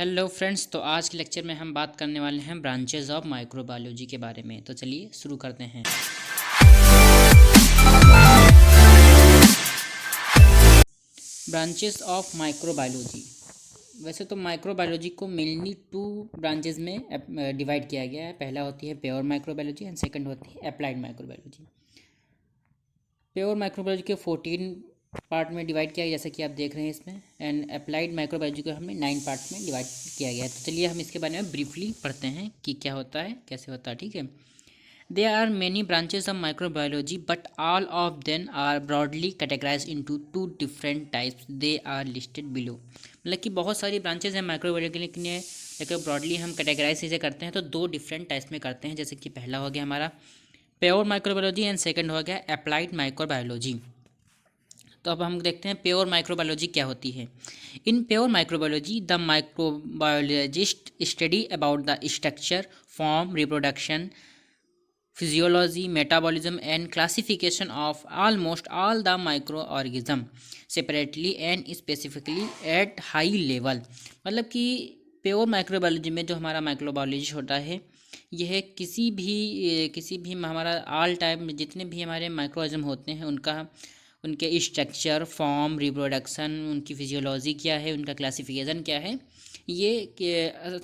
Hello friends, तो आज के लेक्चर में हम बात करने वाले हैं ब्रांचेज ऑफ माइक्रोबायोलॉजी के बारे में। तो चलिए शुरू करते हैं। Branches of microbiology. वैसे तो माइक्रोबायोलॉजी को मेनली टू ब्रांचेज में डिवाइड किया गया है। पहला होती है प्योर माइक्रोबायोलॉजी एंड सेकंड होती है अप्लाइड माइक्रोबायोलॉजी। प्योर माइक्रोबायोलॉजी के 14 पार्ट में डिवाइड किया गया, जैसा कि आप देख रहे हैं इसमें। एंड अप्लाइड माइक्रोबायोलॉजी को हमने 9 पार्ट्स में डिवाइड किया गया है। तो चलिए हम इसके बारे में ब्रीफली पढ़ते हैं कि क्या होता है, कैसे होता है। ठीक है। There are many branches of microbiology but all of them are broadly categorize into two different types. They are listed below. मतलब कि बहुत सारी ब्रांचेज हैं माइक्रोबायोलॉजी के लिए, लेकिन ब्रॉडली हम कैटेगराइज इसे करते हैं तो दो डिफरेंट टाइप्स में करते हैं। जैसे कि पहला हो गया हमारा प्योर माइक्रोबायोलॉजी एंड सेकंड हो गया अप्लाइड माइक्रोबायोलॉजी। तो अब हम देखते हैं प्योर माइक्रोबायोलॉजी क्या होती है। In pure microbiology the microbiologist study about the structure, form, reproduction, physiology, metabolism and classification of almost all the microorganism separately and specifically at high level। मतलब कि प्योर माइक्रोबायोलॉजी में जो हमारा माइक्रोबायोलॉजिस्ट होता है, यह किसी भी हमारा ऑल टाइम जितने भी हमारे माइक्रोऑर्गेनिज्म होते हैं उनके स्ट्रक्चर, फॉर्म, रिप्रोडक्शन, उनकी फिजियोलॉजी क्या है, उनका क्लासिफिकेशन क्या है, ये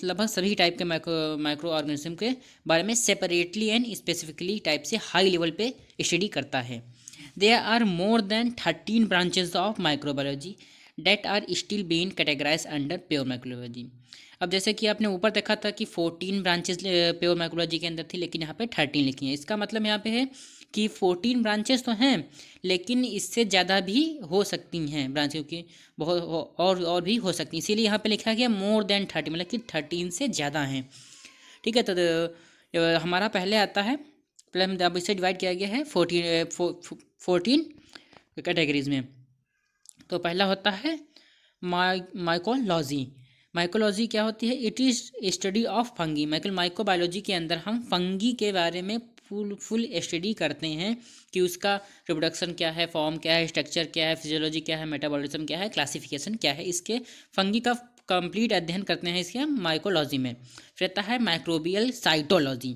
लगभग सभी टाइप के माइक्रो ऑर्गेनिज्म के बारे में सेपरेटली एंड स्पेसिफिकली टाइप से हाई लेवल पे स्टडी करता है। There are more than 13 branches of microbiology that are still being categorize under pure microbiology. अब जैसे कि आपने ऊपर देखा था कि 14 ब्रांचेस प्योर माइक्रोबायोलॉजी के अंदर थी, लेकिन यहाँ पे 13 लिखी हैं। इसका मतलब यहाँ पे है कि 14 ब्रांचेस तो हैं, लेकिन इससे ज़्यादा भी हो सकती हैं ब्रांच, क्योंकि बहुत और भी हो सकती हैं। इसीलिए यहाँ पे लिखा गया मोर देन 30, मतलब कि 13 से ज़्यादा हैं। ठीक है। तो हमारा पहले आता है, पहले अब इसे डिवाइड किया गया है 14 कैटेगरीज में। तो पहला होता है माइकोलॉजी। माइकोलॉजी क्या होती है? It is study of fungi. Microbiology के अंदर हम फंगी के बारे में फुल स्टडी करते हैं कि उसका रिप्रोडक्शन क्या है, फॉर्म क्या है, स्ट्रक्चर क्या है, फिजियोलॉजी क्या है, मेटाबॉलिज्म क्या है, क्लासिफिकेशन क्या है, इसके फंगी का कंप्लीट अध्ययन करते हैं इसके माइकोलॉजी में। फिर आता है microbial cytology.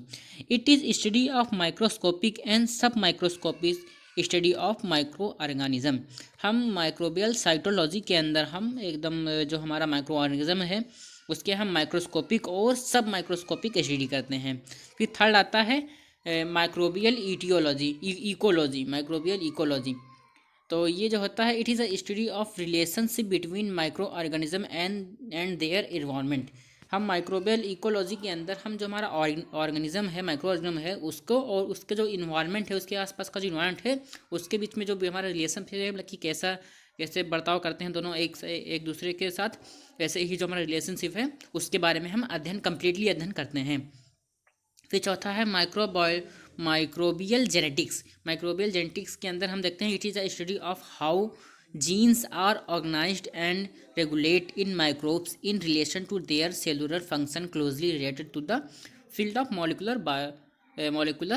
It is study of microscopic and submicroscopic study of microorganism. हम माइक्रोबियल साइटोलॉजी के अंदर हम एकदम जो हमारा माइक्रो ऑर्गेनिज्म है उसके हम माइक्रोस्कोपिक और सब माइक्रोस्कोपिक स्टडी करते हैं। फिर थर्ड आता है माइक्रोबियल इकोलॉजी। माइक्रोबियल इकोलॉजी तो ये जो होता है, it is a study of relationship between micro organism and their environment. हम माइक्रोबियल इकोलॉजी के अंदर हम जो हमारा ऑर्गेनिज्म है, माइक्रो ऑर्गेनिज्म है, उसको और उसके जो इन्वायरमेंट है, उसके आसपास का जो इन्वायरमेंट है, उसके बीच में जो भी हमारा रिलेशन है, मतलब कि कैसे बर्ताव करते हैं दोनों एक दूसरे के साथ, वैसे ही जो हमारा रिलेशनशिप है उसके बारे में हम कंप्लीटली अध्ययन करते हैं। फिर चौथा है माइक्रोबियल जेनेटिक्स। माइक्रोबियल जेनेटिक्स के अंदर हम देखते हैं it is a study of how genes are organized and regulate in microbes in relation to their cellular function closely related to the field of molecular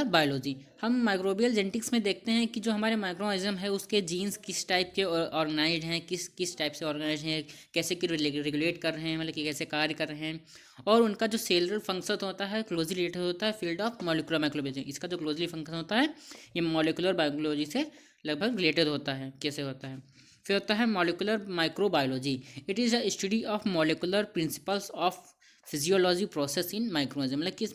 biology. हम microbial genetics में देखते हैं कि जो हमारे माइक्रोऑर्गेनिज्म है उसके जीन्स किस टाइप के ऑर्गेनाइज्ड हैं, किस टाइप से ऑर्गेनाइज्ड हैं, कैसे कि रेगुलेट कर रहे हैं, मतलब कि कैसे कार्य कर रहे हैं, और उनका जो सेलुलर फंक्शन होता है क्लोजली रिलेटेड होता है फील्ड ऑफ मॉलिकुलर बायोलॉजी। इसका जो क्लोजली फंक्शन होता है ये मॉलिकुलर बायोलॉजी से लगभग रिलेटेड होता है, कैसे होता है। फिर होता है molecular microbiology. It is a study of molecular principles of physiology process in microorganism. मतलब कि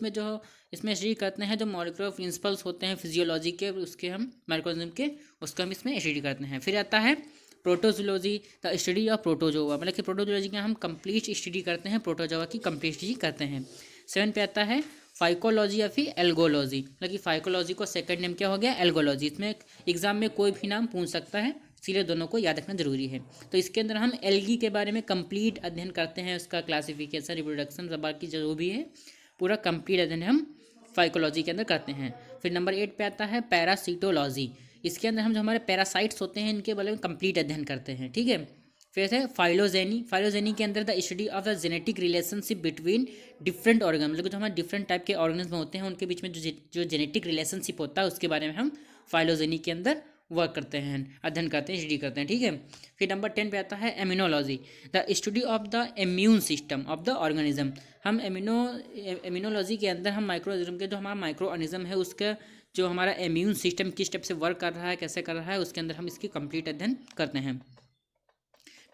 इसमें स्टडी करते हैं जो मॉलिकुलर प्रिंसिपल्स होते हैं फिजियोलॉजी के, उसके हम माइक्रोऑर्गेनिज्म के, उसका हम इसमें स्टडी करते हैं। फिर आता है protozoology, the study of protozoa. मतलब कि प्रोटोजोलॉजी का हम कंप्लीट स्टडी करते हैं, प्रोटोजोआ की कंप्लीट स्टडी करते हैं। 7 पे आता है फाइकोलॉजी या फिर एल्गोलॉजी। मतलब कि फाइकोलॉजी को सेकंड नेम क्या हो गया? एल्गोलॉजी। इसमें एग्जाम में कोई भी नाम पूछ सकता है, इसीलिए दोनों को याद रखना जरूरी है। तो इसके अंदर हम एल्गी के बारे में कंप्लीट अध्ययन करते हैं, उसका क्लासिफिकेशन, रिप्रोडक्शन, बाकी जो भी है पूरा कंप्लीट अध्ययन हम फाइकोलॉजी के अंदर करते हैं। फिर नंबर 8 पे आता है पैरासीटोलॉजी। इसके अंदर हम जो हमारे पैरासाइट्स होते हैं इनके बारे में कंप्लीट अध्ययन करते हैं। ठीक है। फिर है फाइलोजेनी के अंदर the study of the genetic relationship between different organ. मतलब जो हमारे डिफरेंट टाइप के ऑर्गेनिज्म होते हैं उनके बीच में जो जेनेटिक रिलेशनशिप होता है उसके बारे में हम फाइलोजेनी के अंदर वर्क करते हैं, अध्ययन करते हैं, स्टडी करते हैं, ठीक है। फिर नंबर 10 पे आता है immunology, the study of the immune system of the organism. हम इम्यूनोलॉजी के अंदर हम माइक्रोऑर्गेनिज्म के जो हमारा माइक्रो ऑर्गेनिज्म है उसका जो हमारा इम्यून सिस्टम किस टाइप से वर्क कर रहा है, कैसे कर रहा है, उसके अंदर हम इसकी कंप्लीट अध्ययन करते हैं।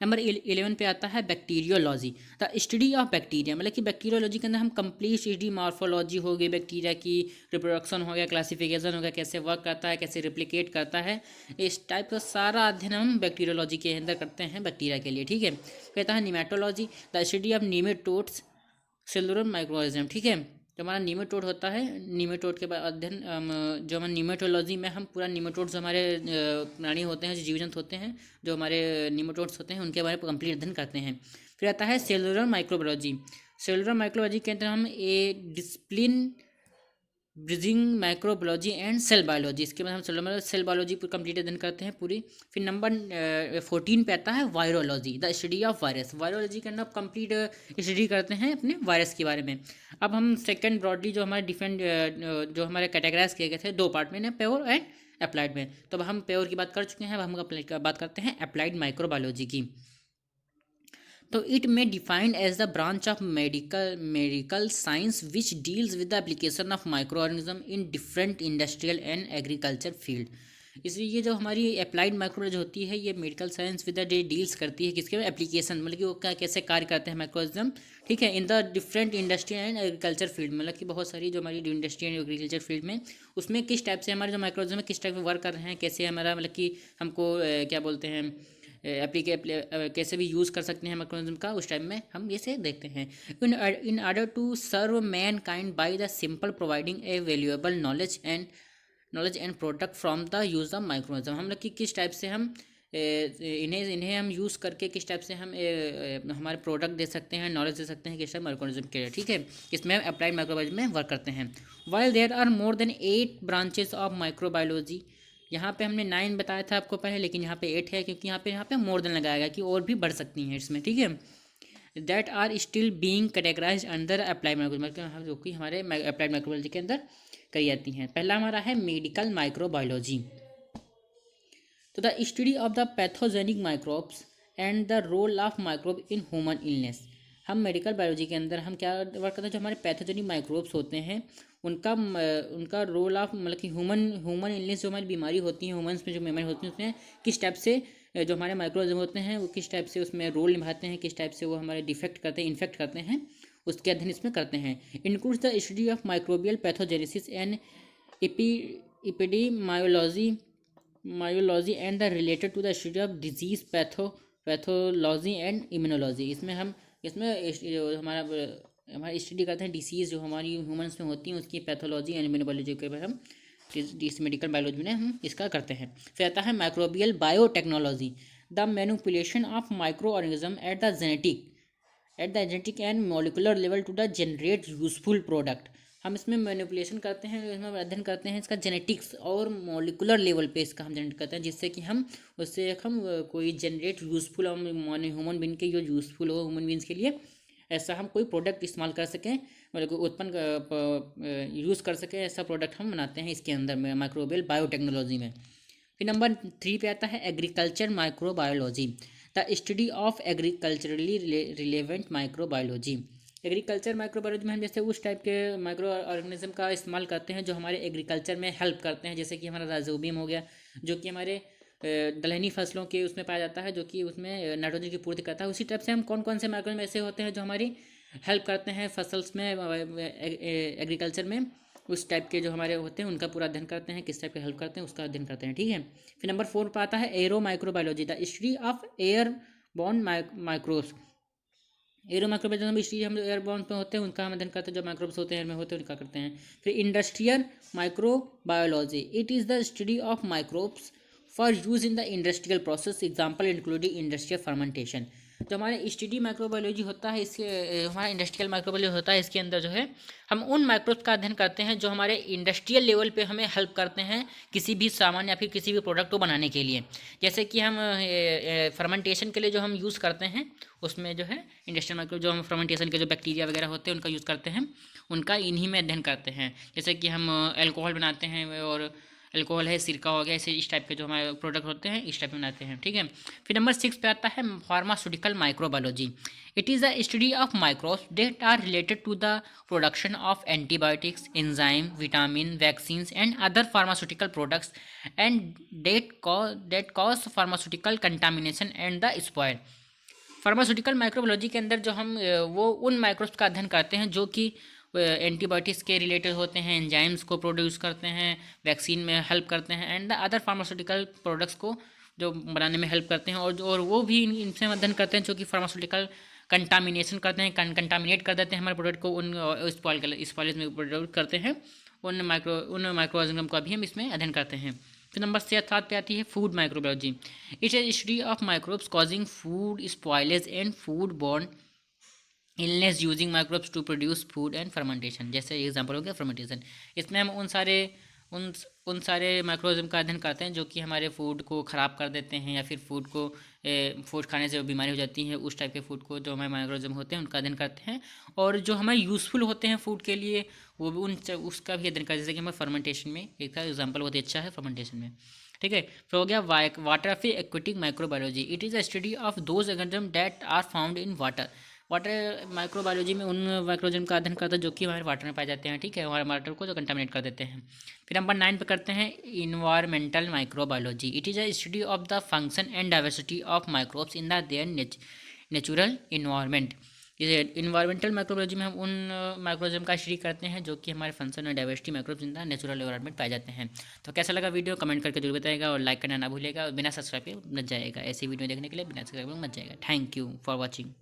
नंबर 11 पे आता है bacteriology, the study of bacteria, मतलब कि बैक्टीरियोलॉजी के अंदर हम कंप्लीट स्टडी मॉर्फोलॉजी हो गई, बैक्टीरिया की रिप्रोडक्शन हो गया, क्लासिफिकेशन हो गया, कैसे वर्क करता है, कैसे रिप्लिकेट करता है, इस टाइप का सारा अध्ययन हम बैक्टीरियोलॉजी के अंदर करते हैं बैक्टीरिया के लिए, ठीक है। कहता है nematology, the study of nematodes cellular microorganism, ठीक है। जो हमारा निमेटोड होता है, निमेटोड के बाद अध्ययन जो हमारे निमेटोलॉजी में हम पूरा निमेटोड्स हमारे प्राणी होते हैं, जो जीव जंतु होते हैं, जो हमारे निमेटोड्स होते हैं उनके बारे में कंप्लीट अध्ययन करते हैं। फिर आता है सेलुलर माइक्रोबायोलॉजी, सेलुलर माइक्रोबायोलॉजी के अंदर हम a discipline bridging microbiology and cell biology, इसके बाद हम सेल बायोलॉजी पूरी कंप्लीट अध्ययन करते हैं पूरी। फिर नंबर 14 पे आता है virology, the study of virus, virology के अंदर कंप्लीट स्टडी करते हैं अपने वायरस के बारे में। अब हम सेकंड ब्रॉडली जो हमारे डिफरेंट जो हमारे कैटेगराइज किए गए थे 2 पार्ट में, प्योर एंड अप्लाइड में। तो अब हम प्योर की बात कर चुके हैं, अब हम बात करते हैं अप्लाइड माइक्रोबायोलॉजी की। तो इट में defined as the branch of medical science which deals with the application of microorganism in different industrial and agriculture field. इसलिए ये जो हमारी अप्लाइड माइक्रोलॉजी होती है ये medical science with the day deals करती है किसके एप्लीकेशन, मतलब कि वो क्या कैसे कार्य करते हैं माइक्रोऑर्गेनिज्म, ठीक है, in the different industry and agriculture field, मतलब कि बहुत सारी जो हमारी इंडस्ट्री एंड एग्रीकल्चर फील्ड में उसमें किस टाइप से हमारे जो माइक्रोऑर्गेनिज्म किस टाइप से वर्क कर रहे हैं, कैसे हमारा मतलब कि हमको क्या बोलते हैं कैसे भी यूज़ कर सकते हैं माइक्रोऑर्गेनिज्म का, उस टाइम में हम इसे देखते हैं। In order to serve mankind by the simple providing a valuable knowledge and product from the use of microorganism, हम लोग कि किस टाइप से हम इन्हें हम यूज़ करके किस टाइप से हम हमारे प्रोडक्ट दे सकते हैं, नॉलेज दे सकते हैं किस टाइप माइक्रोऑर्गेनिज्म के, ठीक है। इसमें हम अप्लाइड माइक्रोबायोलॉजी में वर्क करते हैं। While there are more than 8 branches of microbiology, यहाँ पे हमने 9 बताया था आपको पहले, लेकिन यहाँ पे 8 है क्योंकि यहाँ पे मोर देन लगाया गया कि और भी बढ़ सकती हैं इसमें, ठीक है। That are still being categorized under applied microbiology, जो कि हमारे अप्लाइड माइक्रोबायोलॉजी के अंदर करी जाती हैं। पहला हमारा है मेडिकल माइक्रोबायोलॉजी, तो the study of the pathogenic microbes and the role of microbe in human illness. हम मेडिकल बायोलॉजी के अंदर हम क्या वर्क करते हैं, जो हमारे पैथोजेनिक माइक्रोब्स होते हैं उनका रोल ऑफ मतलब कि ह्यूमन इलनेस, जो हमारी बीमारी होती है ह्यूमन्स में जो बीमारी होती है उसमें किस टाइप से जो हमारे माइक्रोऑर्गेनिज्म होते हैं वो किस टाइप से उसमें रोल निभाते हैं, किस टाइप से वो हमारे डिफेक्ट करते हैं, इन्फेक्ट करते हैं, उसके अध्ययन इसमें करते हैं। Includes the study of microbial pathogenesis and epidemiology and the related to the study of disease pathology and immunology. इसमें हमारी स्टडी करते हैं डिसीज़ जो हमारी ह्यूमन्स में होती हैं उसकी पैथोलॉजी एंड इम्यूनोलॉजी के बारे में हम इस मेडिकल बायोलॉजी में हम इसका करते हैं। फिर आता है microbial biotechnology, the manipulation of microorganism at the genetic and molecular level to the generate useful product. हम इसमें मैनिपुलेशन करते हैं, इसमें अध्ययन करते हैं इसका जेनेटिक्स और मॉलिकुलर लेवल पे इसका हम जनरेट करते हैं, जिससे कि हम उससे हम कोई जनरेट यूजफुल ह्यूमन बींग के जो यूजफुल हो ह्यूमन बींग्स के लिए ऐसा हम कोई प्रोडक्ट इस्तेमाल कर सकें, मतलब उत्पन्न यूज़ कर सकें, ऐसा प्रोडक्ट हम बनाते हैं इसके अंदर में माइक्रोबियल बायोटेक्नोलॉजी में। फिर नंबर 3 पे आता है agriculture microbiology, the study of agriculturally relevant microbiology. Agriculture microbiology में हम जैसे उस टाइप के माइक्रो ऑर्गेनिज्म का इस्तेमाल करते हैं जो हमारे एग्रीकल्चर में हेल्प करते हैं, जैसे कि हमारा राइजोबियम हो गया जो कि हमारे दलहनी फसलों के उसमें पाया जाता है, जो कि उसमें नाइट्रोजन की पूर्ति करता है। उसी टाइप से हम कौन कौन से माइक्रोऑर्गेनिज्म ऐसे होते हैं जो हमारी हेल्प करते हैं फसल्स में एग्रीकल्चर में, उस टाइप के जो हमारे होते हैं उनका पूरा अध्ययन करते हैं, किस टाइप के हेल्प करते हैं उसका अध्ययन करते हैं, ठीक है। फिर नंबर 4 पर आता है arrow microbiology, the study of air born microbes. Arrow microbiology study हम एयरबॉर्न पे होते हैं उनका हम अध्ययन करते हैं, जो माइक्रोब्स होते हैं एयर में होते हैं उनका करते हैं। फिर industrial microbiology, it is the study of microbes for use in the industrial process, example including industrial fermentation. जो हमारे स्टडी माइक्रोबायोलॉजी होता है इसके हमारा इंडस्ट्रियल माइक्रोबायोलॉजी होता है, इसके अंदर जो है हम उन माइक्रोब्स का अध्ययन करते हैं जो हमारे इंडस्ट्रियल लेवल पे हमें हेल्प करते हैं किसी भी सामान या फिर किसी भी प्रोडक्ट को बनाने के लिए। जैसे कि हम फर्मेंटेशन के लिए जो हम यूज़ करते हैं उसमें जो है इंडस्ट्रियल माइक्रोब जो हम फर्मेंटेशन के जो बैक्टीरिया वगैरह होते हैं उनका यूज़ करते हैं, उनका इन्हीं में अध्ययन करते हैं। जैसे कि हम अल्कोहल बनाते हैं और अल्कोहल है, सिरका हो गया, ऐसे इस टाइप के जो हमारे प्रोडक्ट होते हैं इस टाइप में बनाते हैं, ठीक है। फिर नंबर 6 पे आता है pharmaceutical microbiology. It is a study of microbes that are related to the production of antibiotics, enzyme, vitamin, vaccines and other pharmaceutical products and that cause pharmaceutical contamination and the spoil. Pharmaceutical microbiology के अंदर जो हम वो उन microbes का अध्ययन करते हैं जो कि एंटीबायोटिक्स के रिलेटेड होते हैं, एंजाइम्स को प्रोड्यूस करते हैं, वैक्सीन में हेल्प करते हैं and the other pharmaceutical products को जो बनाने में हेल्प करते हैं, और वो भी इनसे अध्ययन करते हैं जो कि फार्मास्यूटिकल कंटामिनेशन करते हैं, कंटामिनेट कर देते हैं हमारे प्रोडक्ट को, उन स्पॉइलेज में प्रोड्यूस करते हैं, उन माइक्रो ऑर्गेनिज्म का भी हम इसमें अध्ययन करते हैं। फिर नंबर 7 पे आती है food microbiology. It is study of microbes causing food spoilage and food borne illness using microbes to produce food and fermentation. जैसे एग्जांपल हो गया फर्मेंटेशन। इसमें हम उन सारे माइक्रोऑर्गेनिज्म का अध्ययन करते हैं जो कि हमारे फूड को ख़राब कर देते हैं, या फिर फूड खाने से बीमारी हो जाती है, उस टाइप के फूड को जो हमारे माइक्रोऑर्गेनिज्म होते हैं उनका अध्ययन करते हैं। और जो हमारे यूज़फुल होते हैं फूड के लिए वो भी उसका भी अध्ययन करते हैं। जैसे कि हमें फर्मेंटेशन में एक एग्जाम्पल बहुत ही अच्छा है फर्मेंटेशन में, ठीक है। फिर हो गया water of aquatic microbiology. It is a study of those organism that are found in water. Water microbiology में उन माइक्रोजन का अध्ययन करता है जो कि हमारे वाटर में पाए जाते हैं, ठीक है, हमारे वाटर को जो कंटामिनेट कर देते हैं। फिर नंबर 9 पे करते हैं environmental microbiology. It is a study of the function and diversity of microbes in the there natural environment. जैसे इन्वायरमेंटल माइक्रोबायोलॉजी में हम उन माइक्रोजम का स्टडी करते हैं जो कि हमारे फंक्शन और diversity microbes in the natural environment पाए जाते हैं। तो कैसा लगा वीडियो कमेंट करके जरूर बताएगा, और लाइक करना ना भूलेगा, और बिना सब्सक्राइब के मत जाएगा। ऐसी वीडियो देखने के लिए बिना सब्सक्राइब मत जाएगा। Thank you for watching.